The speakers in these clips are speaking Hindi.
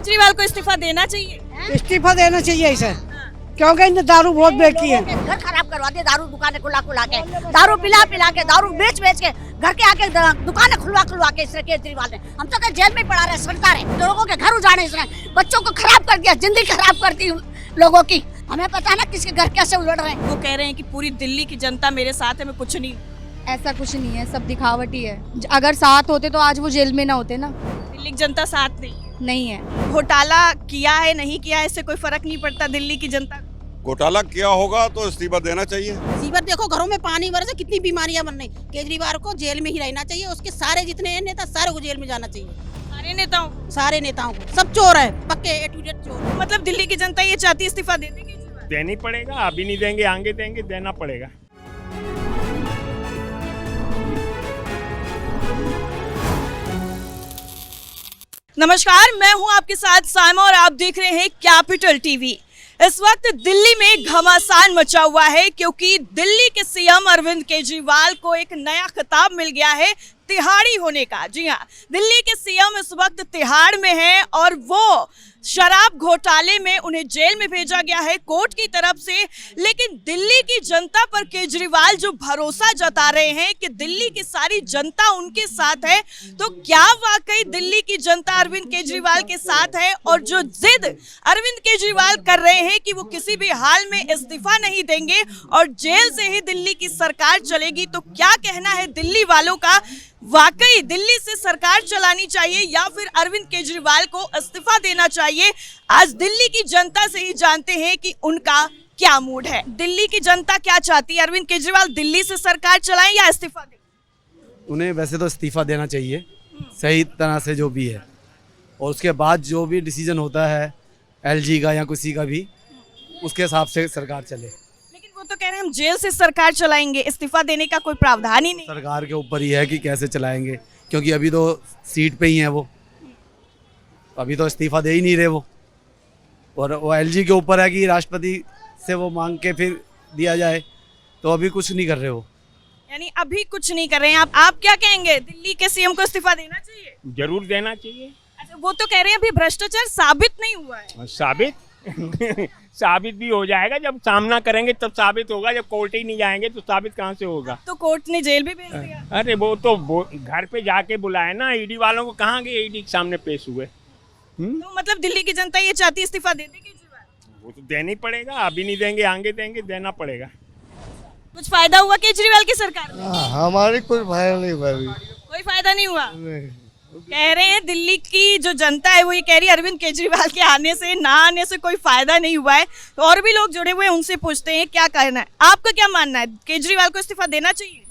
केजरीवाल को इस्तीफा देना चाहिए। इस्तीफा देना चाहिए इसे, क्योंकि इनने दारू बहुत बेची है। घर खराब करवा दिए, दारू दुकानें खुला के, दारू पिला के, दारू बेच के, घर के आके दुकानें खुलवा के इसने केजरीवाल ने। हम तो जेल में पड़ा रहे सरकार है, लोगों के घर उजाड़े इसने, बच्चों को खराब कर दिया, जिंदगी खराब कर दी लोगों की। हमें पता ना किसके घर कैसे उलट रहे हैं। वो कह रहे हैं कि पूरी दिल्ली की जनता मेरे साथ है, मैं कुछ नहीं। ऐसा कुछ नहीं है, सब दिखावट ही है। अगर साथ होते तो आज वो जेल में ना होते ना। दिल्ली की जनता साथ नहीं है। घोटाला किया है नहीं किया है इससे कोई फर्क नहीं पड़ता दिल्ली की जनता को। घोटाला किया होगा तो इस्तीफा देना चाहिए। सीवर देखो, घरों में पानी भरे से कितनी बीमारियां बन रही। केजरीवाल को जेल में ही रहना चाहिए, उसके सारे जितने हैं नेता सारे को जेल में जाना चाहिए। सारे नेताओं को, सब चोर है, पक्के A to Z चोर। मतलब दिल्ली की जनता ये चाहती है इस्तीफा दे देगी। देनी पड़ेगा, अभी नहीं देंगे आगे देंगे, देना पड़ेगा। नमस्कार, मैं हूं आपके साथ साइमा और आप देख रहे हैं कैपिटल टीवी। इस वक्त दिल्ली में घमासान मचा हुआ है क्योंकि दिल्ली के सीएम अरविंद केजरीवाल को एक नया खिताब मिल गया है तिहाड़ी होने का। जी हाँ, दिल्ली के सीएम इस वक्त तिहाड़ में हैं और वो शराब घोटाले में उन्हें जेल में भेजा गया है कोर्ट की तरफ से। लेकिन दिल्ली की जनता पर केजरीवाल जो भरोसा जता रहे हैं कि दिल्ली की सारी जनता उनके साथ है, तो क्या वाकई दिल्ली की जनता अरविंद केजरीवाल के साथ है? और जो जिद अरविंद केजरीवाल कर रहे हैं कि वो किसी भी हाल में इस्तीफा नहीं देंगे और जेल से ही दिल्ली की सरकार चलेगी, तो क्या कहना है दिल्ली वालों का? वाकई दिल्ली से सरकार चलानी चाहिए या फिर अरविंद केजरीवाल को इस्तीफा देना चाहिए? आज दिल्ली की जनता से ही जानते हैं कि उनका क्या मूड है। दिल्ली की जनता क्या चाहती है? अरविंद केजरीवाल दिल्ली से सरकार चलाएं या इस्तीफा दें? उन्हें वैसे तो इस्तीफा देना चाहिए सही तरह से जो भी है, और उसके बाद जो भी डिसीजन होता है LG का या किसी का भी, उसके हिसाब से सरकार चले। वो तो कह रहे हैं हम जेल से सरकार चलाएंगे, इस्तीफा देने का कोई प्रावधान ही नहीं। सरकार के ऊपर ही है कि कैसे चलाएंगे, क्योंकि अभी तो सीट पे ही हैं वो, अभी तो इस्तीफा दे ही नहीं रहे वो। और वो LG के ऊपर है कि राष्ट्रपति से वो मांग के फिर दिया जाए, तो अभी कुछ नहीं कर रहे वो। यानी अभी कुछ नहीं कर रहे हैं। आप क्या कहेंगे, दिल्ली के सीएम को इस्तीफा देना चाहिए? जरूर देना चाहिए। अच्छा, वो तो कह रहे हैं अभी भ्रष्टाचार साबित नहीं हुआ है। साबित भी हो जाएगा, जब सामना करेंगे तब साबित होगा। जब कोर्ट ही नहीं जाएंगे तो साबित कहाँ से होगा? तो कोर्ट ने जेल भी भेज दिया। अरे वो तो घर पे जाके बुलाए ना, ED वालों को कहाँ गए ED के सामने पेश हुए। तो मतलब दिल्ली की जनता ये चाहती है इस्तीफा दे देगी? वो तो देनी पड़ेगा, अभी नहीं देंगे आगे देंगे, देना पड़ेगा। कुछ फायदा हुआ केजरीवाल की सरकार में? हमारे कोई फायदा नहीं हुआ अभी। कोई फायदा नहीं हुआ? कह रहे हैं दिल्ली की जो जनता है वो ये कह रही है अरविंद केजरीवाल के आने से ना आने से कोई फायदा नहीं हुआ है। तो और भी लोग जुड़े हुए हैं, उनसे पूछते हैं क्या कहना है, आपका क्या मानना है? केजरीवाल को इस्तीफा देना चाहिए?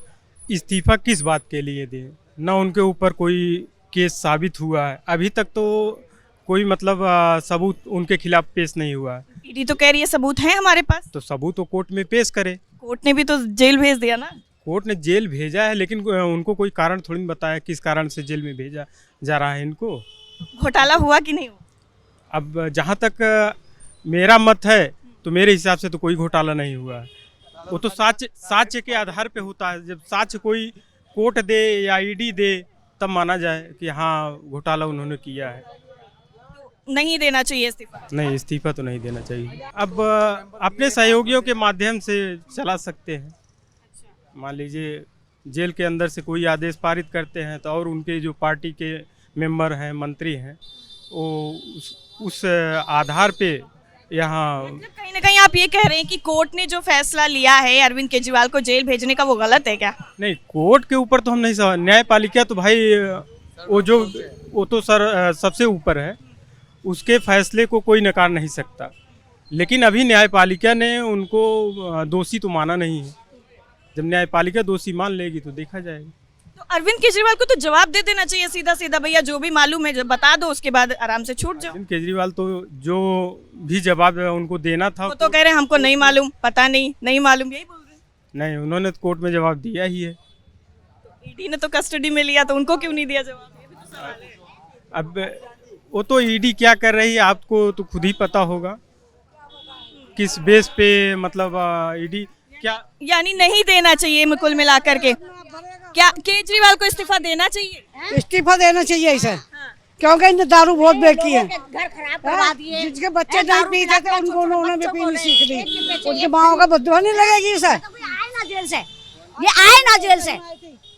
इस्तीफा किस बात के लिए दे? ना उनके ऊपर कोई केस साबित हुआ है अभी तक, तो कोई मतलब सबूत उनके खिलाफ पेश नहीं हुआ है। ईडी तो कह रही है सबूत है हमारे पास। तो सबूत तो कोर्ट में पेश करे। कोर्ट ने भी तो जेल भेज दिया ना। कोर्ट ने जेल भेजा है, लेकिन उनको कोई कारण थोड़ी बताया किस कारण से जेल में भेजा जा रहा है इनको। घोटाला हुआ कि नहीं हुआ? अब जहाँ तक मेरा मत है तो मेरे हिसाब से तो कोई घोटाला नहीं हुआ है। वो तो साक्ष्य के आधार पे होता है। जब साक्ष्य कोई कोर्ट दे या ED दे तब माना जाए कि हाँ घोटाला उन्होंने किया है। नहीं देना चाहिए इस्तीफा? नहीं, इस्तीफा तो नहीं देना चाहिए। अब अपने सहयोगियों के माध्यम से चला सकते हैं। मान लीजिए जेल के अंदर से कोई आदेश पारित करते हैं तो और उनके जो पार्टी के मेंबर हैं, मंत्री हैं, वो उस आधार पे यहाँ मतलब कहीं ना कहीं आप ये कह रहे हैं कि कोर्ट ने जो फैसला लिया है अरविंद केजरीवाल को जेल भेजने का वो गलत है क्या? नहीं, कोर्ट के ऊपर तो हम नहीं समझ, न्यायपालिका तो भाई वो तो सर सबसे ऊपर है, उसके फैसले को कोई नकार नहीं सकता। लेकिन अभी न्यायपालिका ने उनको दोषी तो माना नहीं है। जब न्यायपालिका दोषी मान लेगी तो देखा जाएगा। तो अरविंद केजरीवाल को तो जवाब दे देना चाहिए सीधा सीधा, भैया जो भी मालूम है बता दो, उसके बाद आराम से छूट जाओ। अरविंद केजरीवाल तो जो भी जवाब उनको देना था वो तो कह रहे हैं हमको नहीं मालूम, पता नहीं मालूम, यही बोल रहे हैं। नहीं, उन्होंने तो कोर्ट में जवाब दिया ही है। ईडी ने तो कस्टडी में लिया, तो उनको क्यों नहीं दिया जवाब? ये भी तो सवाल है। अब वो तो ED क्या कर रही है आपको तो खुद ही पता होगा किस बेस पे, मतलब ED क्या, यानी नहीं देना चाहिए कुल मिलाकर के। क्या केजरीवाल को इस्तीफा देना चाहिए? इस्तीफा देना चाहिए इसे, क्योंकि इनने दारू बहुत बेची है। घर खराब करवा दिए। जिसके बच्चे नहीं पीते थे उनको उन्होंने भी पीनी सीख दी। उनके माओ का बदुआ नहीं लगेगी सर। आए ना जेल से, ये आए ना जेल से,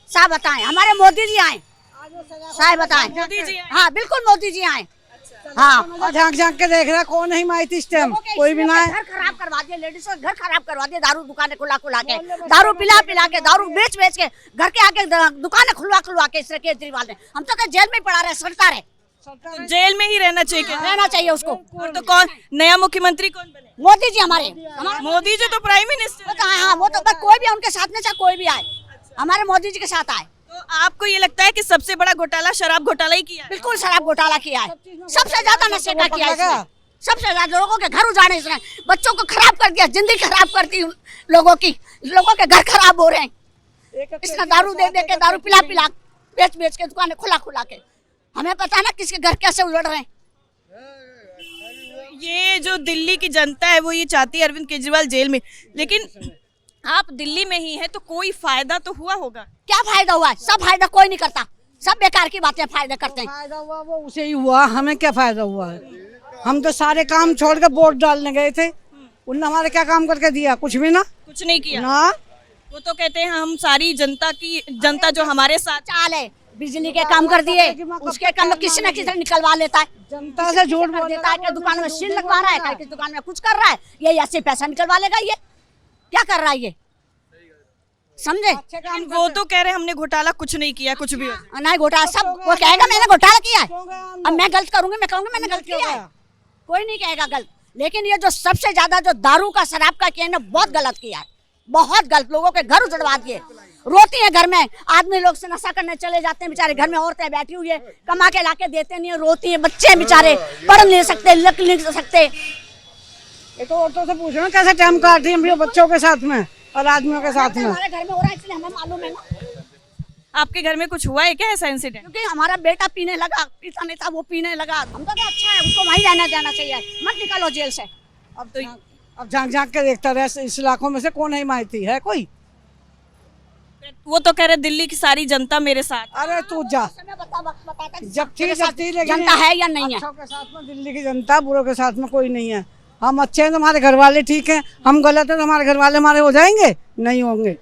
साहब बताएं। हमारे मोदी जी आए, साहब बताएं। मोदी जी आए? हाँ बिल्कुल मोदी जी आए। हाँ झांक झांक के देख रहा कौन है माइती इस टाइम, कोई भी ना है। घर खराब करवा दिए, लेडीज का घर खराब करवा दिए। दारू दुकानें खुला के, दारू पिला के, दारू बेच के, घर के आके दुकानें खुलवा के इस केजरीवाल ने। हम तो जेल में पड़ा रहे, सरकार है, जेल में ही रहना चाहिए क्या? रहना चाहिए उसको। और तो कौन नया मुख्यमंत्री कौन बने? मोदी जी हमारे मोदी जी तो प्राइम मिनिस्टर। हाँ वो तो बस कोई भी उनके साथ में, चाहे कोई भी आए, हमारे मोदी जी के साथ आए। तो आपको ये लगता है कि सबसे बड़ा घोटाला शराब घोटाला ही किया है? बिल्कुल शराब घोटाला किया है, सबसे ज्यादा नशे का किया है इसने। सबसे ज्यादा लोगों के घर उजाड़े इसने, बच्चों को खराब कर दिया, जिंदगी खराब कर दी लोगों की। लोगों के घर खराब हो रहे हैं इसने दारू दे के, दारू पिला बेच के, दुकानें खुला के। हमें पता है ना किसके घर कैसे उजड़ रहे हैं। ये जो दिल्ली की जनता है वो ये चाहती है अरविंद केजरीवाल जेल में, लेकिन आप दिल्ली में ही है तो कोई फायदा तो हुआ होगा। क्या फायदा हुआ है? सब फायदा कोई नहीं करता, सब बेकार की बातें फायदा करते हैं। फायदा हुआ वो उसे ही हुआ, हमें क्या फायदा हुआ है? हम तो सारे काम छोड़ के वोट डालने गए थे, उनने हमारे क्या काम करके दिया? कुछ भी ना, कुछ नहीं किया ना। वो तो कहते हैं हम सारी जनता जो हमारे साथ चाल है, बिजली के काम कर दिए, उसके काम किसी न किसी निकलवा लेता है। जनता से झूठ बोल देता है कि दुकान में सील लगवा रहा है, किसी दुकान में कुछ कर रहा है, ये ऐसे पैसा निकलवा लेगा। ये क्या कर रहा है? ये समझे? लेकिन वो तो कह रहे हमने घोटाला कुछ नहीं किया, कुछ भी नहीं घोटाला, सब वो कहेगा मैंने घोटाला किया है। अब मैं गलत करूंगी, मैं कहूंगी मैंने गलत किया है, कोई नहीं कहेगा गलत। लेकिन ये जो सबसे ज्यादा जो दारू का शराब का किया है, बहुत गलत किया है, बहुत गलत। लोगों के घर उजड़वा दिए, रोती है घर में, आदमी लोग से नशा करने चले जाते हैं बेचारे, घर में औरतें बैठी हुई है, कमा के लाके देते नहीं है, रोती है। बच्चे बेचारे पढ़ नहीं सकते, लिख नहीं सकते। ये तो औरतों से पूछो ना कैसे टाइम काट रही है बच्चों के साथ में और आदमियों के साथ में। हमारे घर में हो रहा है इसलिए हमें मालूम है ना। आपके घर में कुछ हुआ है क्या ऐसा इंसिडेंट? क्योंकि हमारा बेटा पीने लगा, पीता नहीं था, वो पीने लगा। हम तो अच्छा है, उसको वहीं रहना देना चाहिए, मत निकालो जेल से। अब झांक झांक के देखता रहे, इस इलाकों में से कौन है माइती है कोई? वो तो कह रहे दिल्ली की सारी जनता मेरे साथ। अरे तू जा, जब थी जनता है या नहीं है? अच्छों के साथ में दिल्ली की जनता, बुरों के साथ में कोई नहीं है। हम अच्छे हैं तो हमारे घर वाले ठीक हैं, हम गलत हैं तो हमारे घर वाले हमारे हो जाएंगे? नहीं होंगे।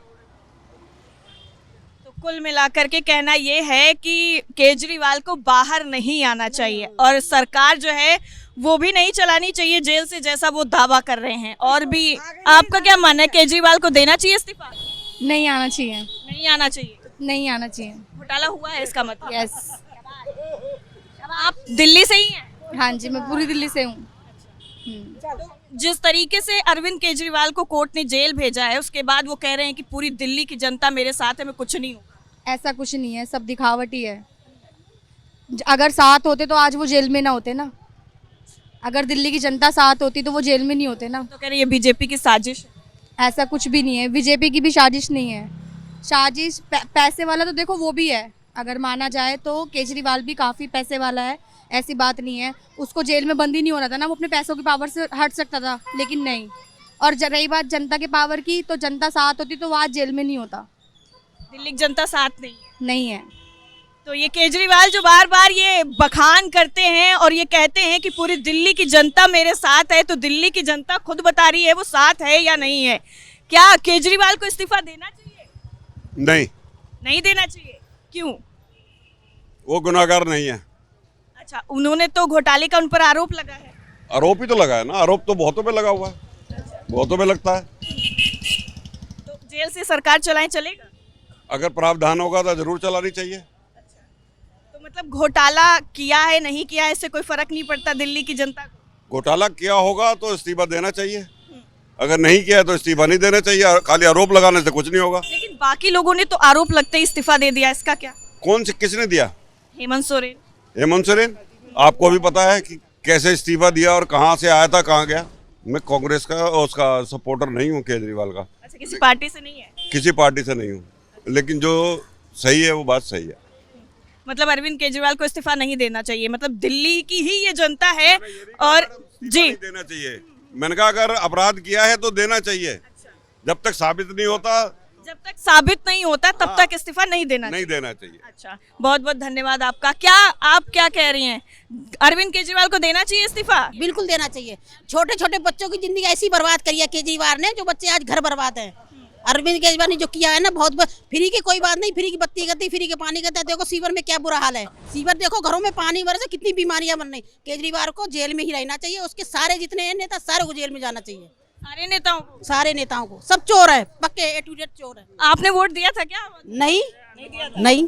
तो कुल मिलाकर के कहना ये है कि केजरीवाल को बाहर नहीं आना चाहिए और सरकार जो है वो भी नहीं चलानी चाहिए जेल से, जैसा वो दावा कर रहे हैं। और भी आपका क्या मानना है, केजरीवाल को देना चाहिए इस्तीफा? नहीं आना चाहिए, नहीं आना चाहिए, नहीं आना चाहिए। घोटाला हुआ है इसका मतलब? यस। आप दिल्ली से ही हैं? हाँ जी, मैं पूरी दिल्ली से हूँ। जिस तरीके से अरविंद केजरीवाल को कोर्ट ने जेल भेजा है, उसके बाद वो कह रहे हैं कि पूरी दिल्ली की जनता मेरे साथ है, मैं कुछ नहीं हूँ। ऐसा कुछ नहीं है, सब दिखावट ही है। अगर साथ होते तो आज वो जेल में ना होते ना। अगर दिल्ली की जनता साथ होती तो वो जेल में नहीं होते ना। तो कह रहे ये बीजेपी की साजिश है। ऐसा कुछ भी नहीं है, बीजेपी की भी साजिश नहीं है। साजिश पैसे वाला तो देखो वो भी है, अगर माना जाए तो केजरीवाल भी काफ़ी पैसे वाला है, ऐसी बात नहीं है। उसको जेल में बंद ही नहीं होना था ना, वो अपने पैसों की पावर से हट सकता था, लेकिन नहीं। और रही बात जनता के पावर की, तो जनता साथ होती तो वो आज जेल में नहीं होता। दिल्ली की जनता साथ नहीं है? नहीं है। तो ये केजरीवाल जो बार बार ये बखान करते हैं और ये कहते हैं कि पूरी दिल्ली की जनता मेरे साथ है, तो दिल्ली की जनता खुद बता रही है वो साथ है या नहीं है। क्या केजरीवाल को इस्तीफा देना चाहिए? नहीं, नहीं देना चाहिए, क्यों? वो गुनाहगार नहीं है। अच्छा, उन्होंने तो घोटाले का उन पर आरोप लगा है। आरोप ही तो लगा है ना, आरोप तो बहुतों पे लगा हुआ है, बहुतों पे लगता है। तो जेल से सरकार चलाएं चलेगा? अगर प्रावधान होगा तो जरूर चलानी चाहिए। तो मतलब घोटाला किया है नहीं किया है इससे कोई फर्क नहीं पड़ता दिल्ली की जनता को? घोटाला किया होगा तो इस्तीफा देना चाहिए, अगर नहीं किया तो इस्तीफा नहीं देना चाहिए। खाली आरोप लगाने से कुछ नहीं होगा। लेकिन बाकी लोगों ने तो आरोप लगते ही इस्तीफा दे दिया, इसका क्या? कौन से, किसने दिया? हेमंत सोरेन। हेमंत सोरेन, आपको भी पता है कि कैसे इस्तीफा दिया और कहाँ से आया था, कहाँ गया। मैं कांग्रेस का उसका सपोर्टर नहीं हूँ, केजरीवाल का। अच्छा, किसी पार्टी से नहीं है? किसी पार्टी से नहीं हूँ, लेकिन जो सही है वो बात सही है। मतलब अरविंद केजरीवाल को इस्तीफा नहीं देना चाहिए, मतलब दिल्ली की ही ये जनता है। और जी देना चाहिए, मैंने कहा अगर अपराध किया है तो देना चाहिए। जब तक साबित नहीं होता जब तक साबित नहीं होता तब तक इस्तीफा नहीं देना नहीं देना चाहिए। अच्छा, बहुत बहुत धन्यवाद आपका। आप क्या कह रही हैं, अरविंद केजरीवाल को देना चाहिए इस्तीफा? बिल्कुल देना चाहिए। छोटे छोटे बच्चों की जिंदगी ऐसी बर्बाद करी है केजरीवाल ने, जो बच्चे आज घर बर्बाद हैं। अरविंद केजरीवाल ने जो किया है ना, बहुत फ्री की कोई बात नहीं, फ्री की बत्ती करती, फ्री के पानी करता है। देखो सीवर में क्या बुरा हाल है, सीवर देखो, घरों में पानी भर से कितनी बीमारियां बन रही। केजरीवाल को जेल में ही रहना चाहिए, उसके सारे जितने नेता सारे को जेल में जाना चाहिए। सारे नेताओं को, सब चोर है, पक्के ए टू जेड चोर है। आपने वोट दिया था क्या? नहीं,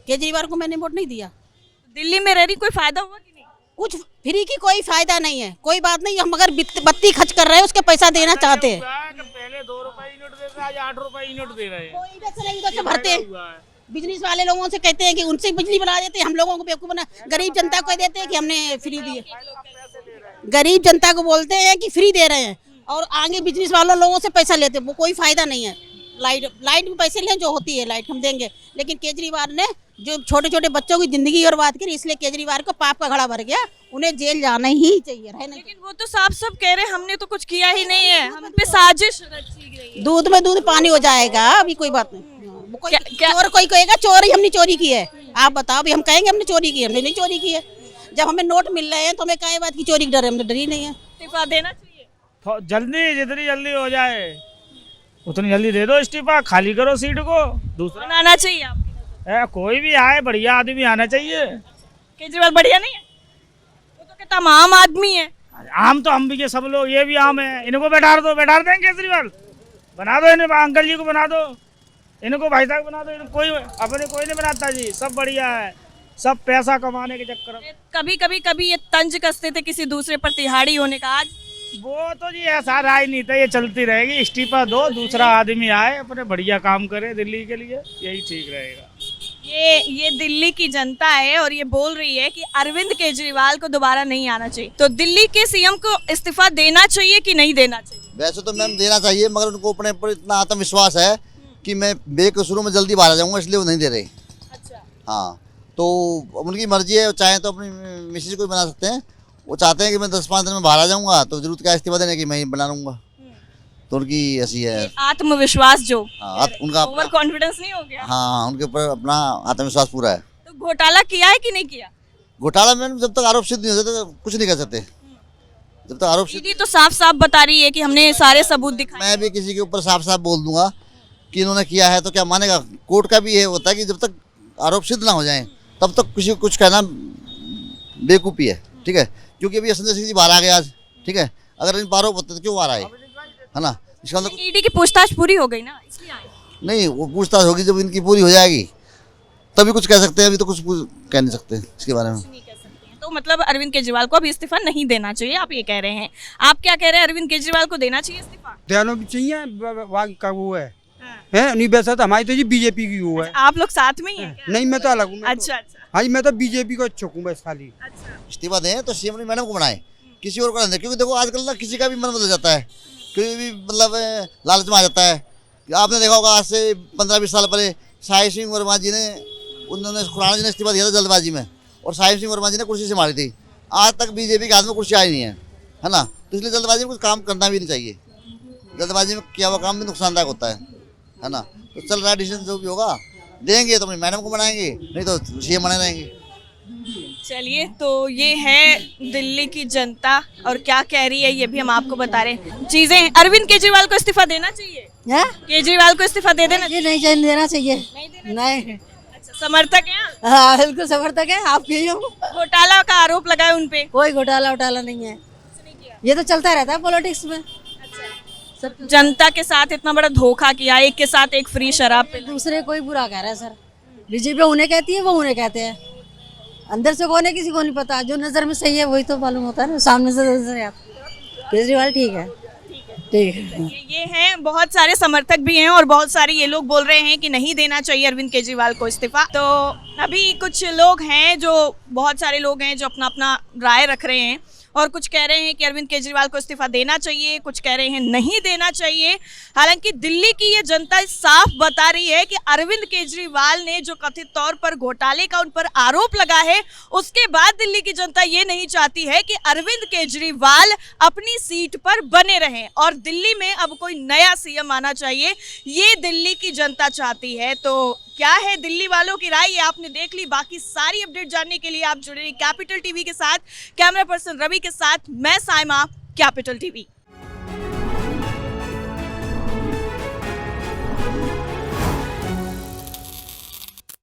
केजरीवाल को मैंने वोट नहीं दिया। दिल्ली में रह रही कोई फायदा हुआ कि नहीं? कुछ फ्री की कोई फायदा नहीं है, कोई बात नहीं। हम अगर बत्ती खर्च कर रहे हैं, उसके पैसा देना चाहते हैं। पहले 2 रुपए यूनिट देते, आज 8 रुपए यूनिट दे रहे हैं। कोई इधर से नहीं उधर से भरते हैं। बिजनेस वाले लोगों से कहते हैं कि उनसे बिजली बना देते हैं, हम लोगों को बेवकूफ बना। गरीब जनता को देते हैं कि हमने फ्री दिए, गरीब जनता को बोलते हैं कि फ्री दे रहे हैं, और आगे बिजनेस वालों लोगों से पैसा लेते हैं। वो कोई फायदा नहीं है। लाइट में पैसे लें, जो होती है लाइट हम देंगे, लेकिन केजरीवाल ने जो छोटे छोटे बच्चों की जिंदगी बर्बाद करी, इसलिए केजरीवाल को पाप का घड़ा भर गया। उन्हें जेल जाना ही चाहिए, रहना। लेकिन वो तो साफ साफ कह रहे हैं हमने तो कुछ किया ही नहीं है, हम पे साजिश रची गई है। दूध में दूध पानी हो जाएगा, अभी कोई बात नहीं। चोर कोई कहेगा चोरी हमने चोरी की है, आप बताओ। अभी हम कहेंगे हमने चोरी की है, हमने नहीं चोरी की है। जब हमें नोट मिल रहे हैं तो हमें क्या बात की चोरी की डर है? हमने डर ही नहीं है। इस्तीफा देना चाहिए जल्दी, जितनी जल्दी हो जाए उतनी जल्दी दे दो इस्तीफा, खाली करो सीट को। दूसरा आना चाहिए आपकी, कोई भी आए, बढ़िया आदमी आना चाहिए। केजरीवाल बढ़िया नहीं है? वो तो कहता हम आम आदमी है। आम तो हम भी के, सब लोग ये भी आम है। इनको बैठा देंगे केजरीवाल, बना दो इन्हें, अंकल जी को बना दो, इनको भाई साहब बना दो। कोई अपने कोई नहीं बनाता जी, सब बढ़िया है, सब पैसा कमाने के चक्कर में। कभी ये तंज कसते थे किसी दूसरे पर तिहाड़ी होने का, आज वो तो जी ऐसा राजनीति ये चलती रहेगी। इस्तीफा दो, दूसरा आदमी आए, अपने बढ़िया काम करे दिल्ली के लिए, यही ठीक रहेगा। ये दिल्ली की जनता है और ये बोल रही है कि अरविंद केजरीवाल को दोबारा नहीं आना चाहिए। तो दिल्ली के सीएम को इस्तीफा देना चाहिए कि नहीं देना चाहिए? वैसे तो मैम देना चाहिए, मगर उनको अपने ऊपर इतना आत्मविश्वास है कि मैं बेकसूरों में जल्दी बाहर आ जाऊंगा, इसलिए वो नहीं दे रहे। अच्छा, हाँ, तो उनकी मर्जी है, चाहे तो अपनी मिसेज को बना सकते हैं। वो चाहते हैं कि मैं 10-5 दिन में बाहर आ जाऊंगा, तो जरूरत क्या इस्तीफा देने की, मैं ही बना लूंगा। तो उनकी ऐसी है आत्मविश्वास जो, उनका ओवर कॉन्फिडेंस नहीं हो गया? हाँ, उनके ऊपर अपना आत्मविश्वास पूरा है। तो घोटाला किया है कि नहीं किया? घोटाला मैम जब तक आरोप सिद्ध नहीं होते तो कुछ नहीं कर सकते। जब तक आरोप सिद्ध, तो साफ साफ बता रही है कि हमने सारे सबूत दिखाए। मैं भी किसी के ऊपर साफ साफ बोल दूंगा कि इन्होंने किया है, तो क्या मानेगा? कोर्ट का भी ये होता है कि जब तक आरोप सिद्ध ना हो जाए तब तक किसी को कुछ कहना बेवकूफ़ी है, ठीक है? क्योंकि अभी संजय सिंह जी बाहर आ गए आज, ठीक है? अगर इन आरोप होते तो क्यों बाहर आए, है ना? इसका मतलब ईडी की पूछताछ पूरी हो गई ना, इसलिए आए। नहीं, वो पूछताछ होगी जब इनकी पूरी हो जाएगी तभी कुछ कह सकते हैं, अभी तो कुछ कह नहीं सकते इसके बारे में। तो मतलब अरविंद केजरीवाल को अभी इस्तीफा नहीं देना चाहिए, आप ये कह रहे हैं। आप क्या कह रहे हैं, अरविंद केजरीवाल को देना चाहिए इस्तीफा? देना भी चाहिए, वहाँ का वो है नहीं, वैसा तो हमारी तो जी बीजेपी की वो है। आप लोग साथ में ही हैं क्या? नहीं, मैं तो अलग हूँ। अच्छा, हाँ जी, मैं तो बीजेपी को इच्छुक हूँ बस खाली। इस्तीफा दें तो सीएम ने मैडम को बनाए, किसी और को ना दें, क्योंकि देखो आजकल ना किसी का भी मन बदल जाता है, कोई भी मतलब लालच में आ जाता है। आपने देखा होगा आज से 15-20 साल पहले साहिब सिंह वर्मा जी ने, उन्होंने खुराना जी ने इस्तीफा दिया था जल्दबाजी में, और साहिब सिंह वर्मा जी ने कुर्सी से मारी थी। आज तक बीजेपी के हाथ में कुर्सी आई नहीं है ना? तो इसलिए जल्दबाजी में कुछ काम करना भी नहीं चाहिए। जल्दबाजी में किया हुआ काम भी नुकसानदायक होता है ना? तो चल रहा है डिसीजन, जो भी होगा देंगे तो अपनी मैडम को बनाएंगे, नहीं तो सीएम बने रहेंगे। चलिए, तो ये है दिल्ली की जनता और क्या कह रही है ये भी हम आपको बता रहे हैं। चीजें, अरविंद केजरीवाल को इस्तीफा देना चाहिए? केजरीवाल को इस्तीफा दे देना? नहीं देना चाहिए। नहीं। अच्छा, समर्थक हैं? हाँ, बिल्कुल समर्थक है आपके। घोटाला का आरोप लगा है उनपे? कोई घोटाला नहीं है, ये तो चलता रहता है पॉलिटिक्स में। जनता के साथ इतना बड़ा धोखा किया, एक के साथ एक फ्री शराब पे। दूसरे कोई बुरा कह रहा है सर। बीजेपी उन्हें कहती है, वो उन्हें कहते हैं। अंदर से कौन है किसी को नहीं पता, जो नजर में सही है वही तो मालूम होता है ना, सामने से नजर आता। केजरीवाल ठीक है, ठीक है। ये हैं, बहुत सारे समर्थक भी हैं और बहुत सारे ये लोग बोल रहे हैं कि नहीं देना चाहिए अरविंद केजरीवाल को इस्तीफा। तो अभी कुछ लोग हैं, जो बहुत सारे लोग हैं जो अपना अपना राय रख रहे हैं और कुछ कह रहे हैं कि अरविंद केजरीवाल को इस्तीफा देना चाहिए, कुछ कह रहे हैं नहीं देना चाहिए। हालांकि दिल्ली की ये जनता साफ बता रही है कि अरविंद केजरीवाल ने जो कथित तौर पर घोटाले का उन पर आरोप लगा है, उसके बाद दिल्ली की जनता ये नहीं चाहती है कि अरविंद केजरीवाल अपनी सीट पर बने रहें और दिल्ली में अब कोई नया सीएम आना चाहिए, ये दिल्ली की जनता चाहती है। तो क्या है दिल्ली वालों की राय, ये आपने देख ली। बाकी सारी अपडेट जानने के लिए आप जुड़े कैपिटल टीवी के साथ। कैमरा पर्सन रवि के साथ मैं साइमा, कैपिटल टीवी।